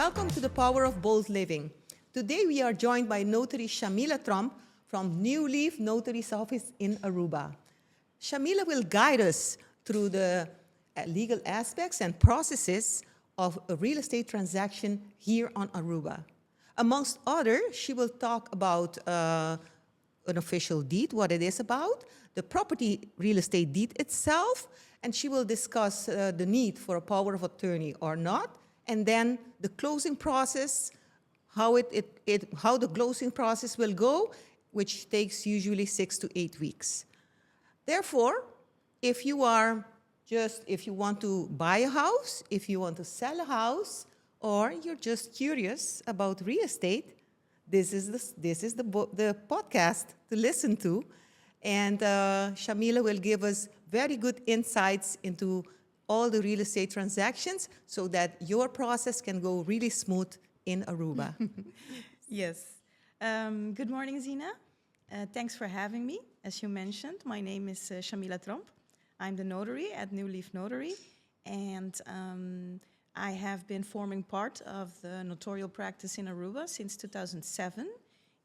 Welcome to the Power of Bold Living. Today we are joined by Notary Chamila from Newleaf Notary's office in Aruba. Chamila will guide us through the legal aspects and processes of a real estate transaction here on Aruba. Amongst others, she will talk about an official deed, what it is about, the property real estate deed itself, and she will discuss the need for a power of attorney or not, and then the closing process, how the closing process will go, which takes usually 6 to 8 weeks. Therefore, if you want to buy a house, if you want to sell a house, or you're just curious about real estate, this is the podcast to listen to. And Chamila will give us very good insights into all the real estate transactions so that your process can go really smooth in Aruba. Yes. Good morning, Zina. Thanks for having me. As you mentioned, my name is Chamila Tromp. I'm the notary at Newleaf Notary, and I have been forming part of the notarial practice in Aruba since 2007.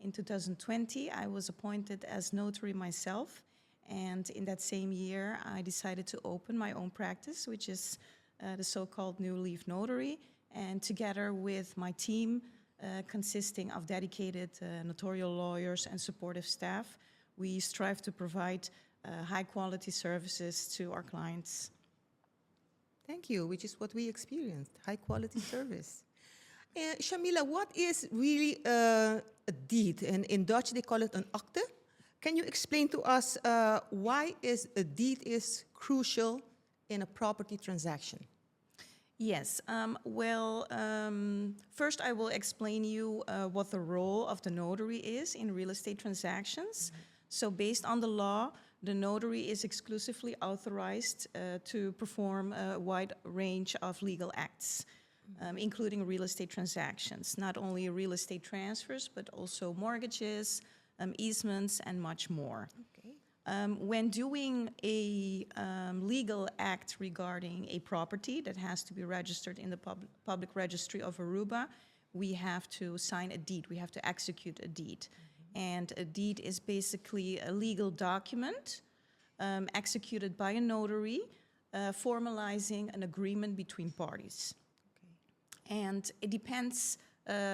In 2020, I was appointed as notary myself, and in that same year, I decided to open my own practice, which is the so-called Newleaf Notary, and together with my team, consisting of dedicated notarial lawyers and supportive staff, we strive to provide high-quality services to our clients. Thank you, which is what we experienced, high-quality service. Chamila, what is really a deed? And in Dutch, they call it an akte. Can you explain to us why a deed is crucial in a property transaction? Yes. First I will explain you what the role of the notary is in real estate transactions. Mm-hmm. So based on the law, the notary is exclusively authorized to perform a wide range of legal acts, including real estate transactions, not only real estate transfers, but also mortgages, easements, and much more. Okay. When doing a legal act regarding a property that has to be registered in the public registry of Aruba, we have to sign a deed. We have to execute a deed. Mm-hmm. And a deed is basically a legal document executed by a notary, formalizing an agreement between parties. Okay. And it depends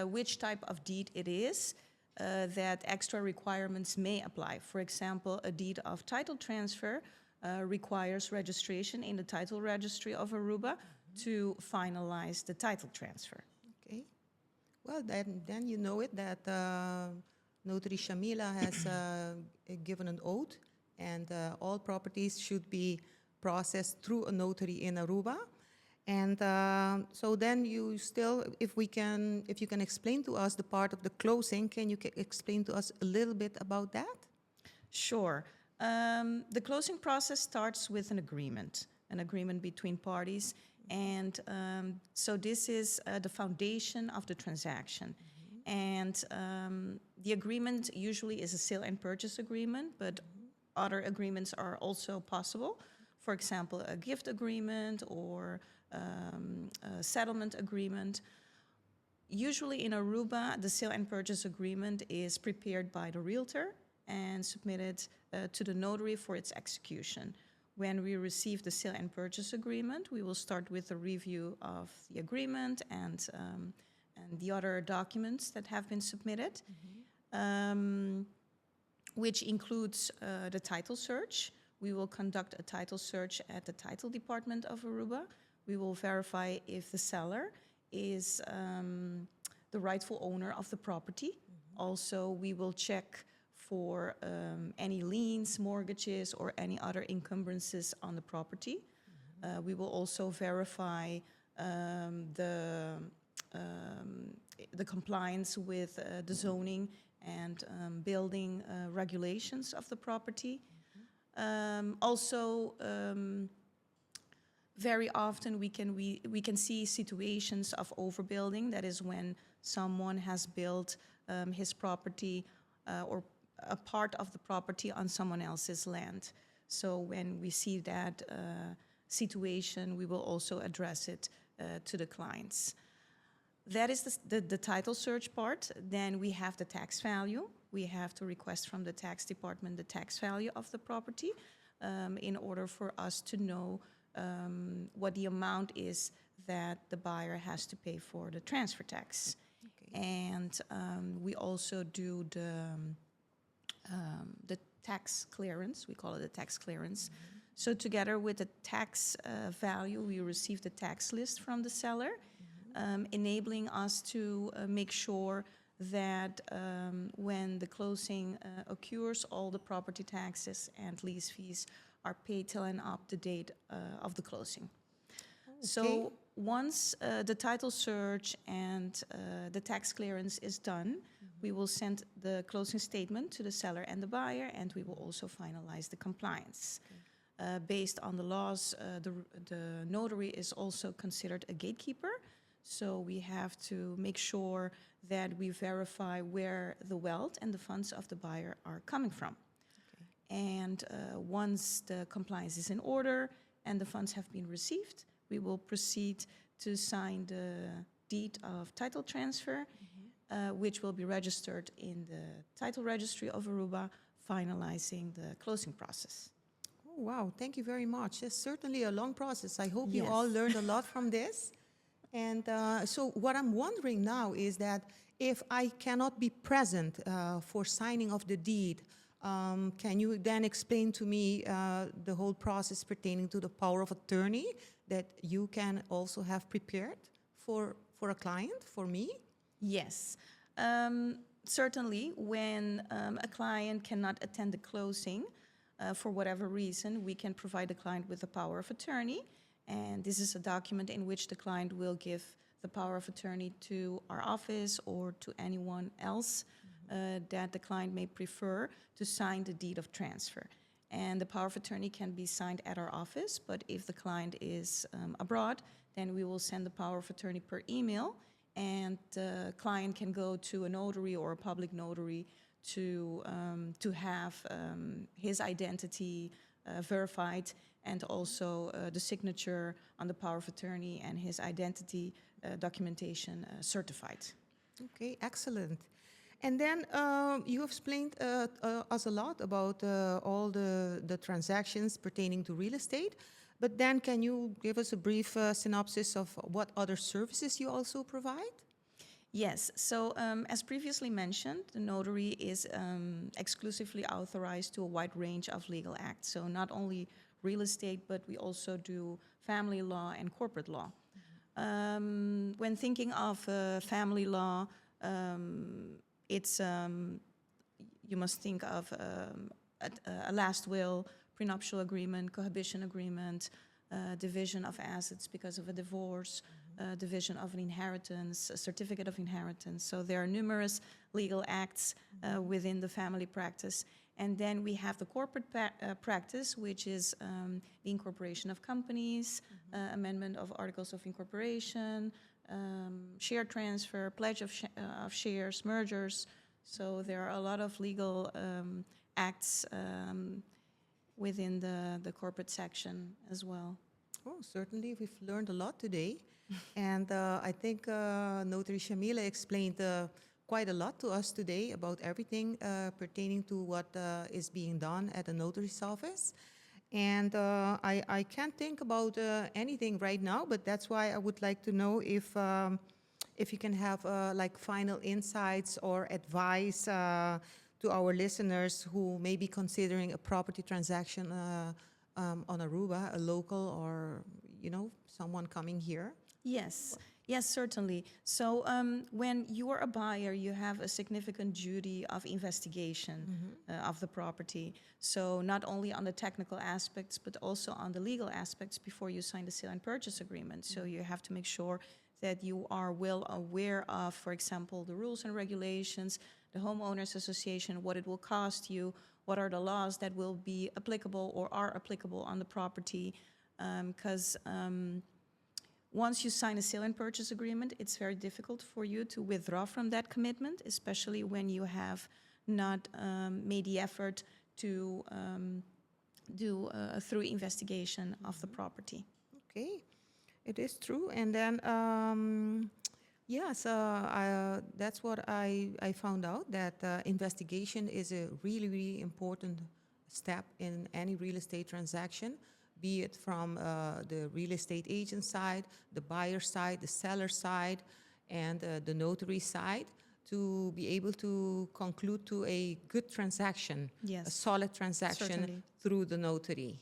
which type of deed it is. That extra requirements may apply. For example, a deed of title transfer requires registration in the title registry of Aruba to finalize the title transfer. Okay. Well, then you know it that Notary Chamila has given an oath, and all properties should be processed through a notary in Aruba. And so then you still, if you can explain to us the part of the closing, can you explain to us a little bit about that? Sure. The closing process starts with an agreement between parties. And so this is the foundation of the transaction. Mm-hmm. And the agreement usually is a sale and purchase agreement, but other agreements are also possible. For example, a gift agreement or a settlement agreement. Usually in Aruba, the sale and purchase agreement is prepared by the realtor and submitted to the notary for its execution. When we receive the sale and purchase agreement, we will start with a review of the agreement and the other documents that have been submitted, which includes the title search. We will conduct a title search at the title department of Aruba. We will verify if the seller is the rightful owner of the property. Mm-hmm. Also, we will check for any liens, mortgages, or any other encumbrances on the property. Mm-hmm. We will also verify the compliance with the zoning and building regulations of the property. Mm-hmm. Very often we can see situations of overbuilding. That is when someone has built his property or a part of the property on someone else's land. So when we see that situation, we will also address it to the clients. That is the title search part. Then we have the tax value. We have to request from the tax department the tax value of the property in order for us to know what the amount is that the buyer has to pay for the transfer tax. Okay. And we also do the tax clearance. We call it the tax clearance. So together with the tax value, we receive the tax list from the seller, enabling us to make sure that when the closing occurs, all the property taxes and lease fees are paid till and up to date of the closing. Okay. So once the title search and the tax clearance is done, we will send the closing statement to the seller and the buyer, and we will also finalize the compliance. Based on the laws, the notary is also considered a gatekeeper. So we have to make sure that we verify where the wealth and the funds of the buyer are coming from. And once the compliance is in order and the funds have been received, we will proceed to sign the deed of title transfer, which will be registered in the title registry of Aruba, finalizing the closing process. Oh, wow, thank you very much. It's certainly a long process. I hope you Yes. all learned a lot from this. And so what I'm wondering now is that if I cannot be present for signing of the deed, can you then explain to me the whole process pertaining to the power of attorney that you can also have prepared for a client, for me? Yes. Certainly, when a client cannot attend the closing for whatever reason, we can provide the client with a power of attorney. And this is a document in which the client will give the power of attorney to our office or to anyone else that the client may prefer to sign the deed of transfer. And the power of attorney can be signed at our office, but if the client is abroad, then we will send the power of attorney per email, and the client can go to a notary or a public notary to have his identity verified, and also the signature on the power of attorney and his identity documentation certified. Okay, excellent. And then you explained us a lot about all the transactions pertaining to real estate, but then can you give us a brief synopsis of what other services you also provide? Yes, so as previously mentioned, the notary is exclusively authorized to a wide range of legal acts. So not only real estate, but we also do family law and corporate law. When thinking of family law, it's you must think of a last will, prenuptial agreement, cohabitation agreement, division of assets because of a divorce, division of an inheritance, a certificate of inheritance. So there are numerous legal acts within the family practice. And then we have the corporate practice, which is the incorporation of companies, amendment of articles of incorporation, share transfer, pledge of shares, mergers. So there are a lot of legal acts within the corporate section as well. Oh, certainly, we've learned a lot today. And I think Notary Chamila explained quite a lot to us today about everything pertaining to what is being done at the notary's office. And I can't think about anything right now, but that's why I would like to know if you can have like final insights or advice to our listeners who may be considering a property transaction on Aruba, a local or, you know, someone coming here. Yes, yes, certainly. So when you are a buyer, you have a significant duty of investigation of the property. So not only on the technical aspects, but also on the legal aspects before you sign the sale and purchase agreement. So you have to make sure that you are well aware of, for example, the rules and regulations, the homeowners association, what it will cost you, what are the laws that will be applicable or are applicable on the property, because once you sign a sale and purchase agreement, it's very difficult for you to withdraw from that commitment, especially when you have not made the effort to do a thorough investigation of the property. Okay, it is true. And then Yes, that's what I found out, that investigation is a really, really important step in any real estate transaction, be it from the real estate agent side, the buyer side, the seller side, and the notary side, to be able to conclude to a good transaction, a Yes, solid transaction certainly. through the notary.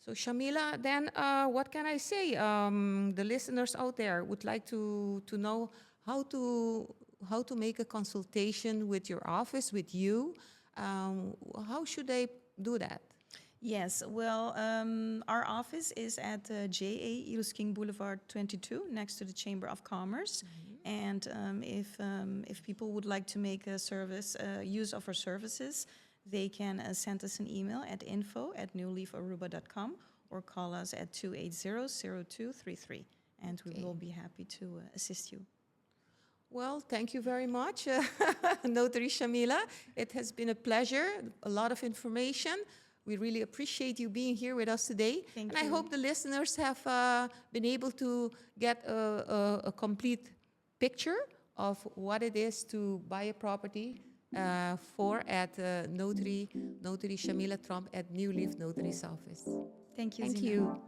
So Chamila, then what can I say? The listeners out there would like to know how to how to make a consultation with your office, with you. How should they do that? Yes, well, our office is at JA Eros King Boulevard 22, next to the Chamber of Commerce. And if people would like to make a service, use of our services, they can send us an email at info@newleafaruba.com or call us at 280-0233, and we Okay. will be happy to assist you. Well, thank you very much, Notary Chamila. It has been a pleasure, a lot of information. We really appreciate you being here with us today. Thank and I you. hope the listeners have been able to get a complete picture of what it is to buy a property at Notary Chamila Trump at Newleaf Notary's office. Thank you, Thank Zina. you.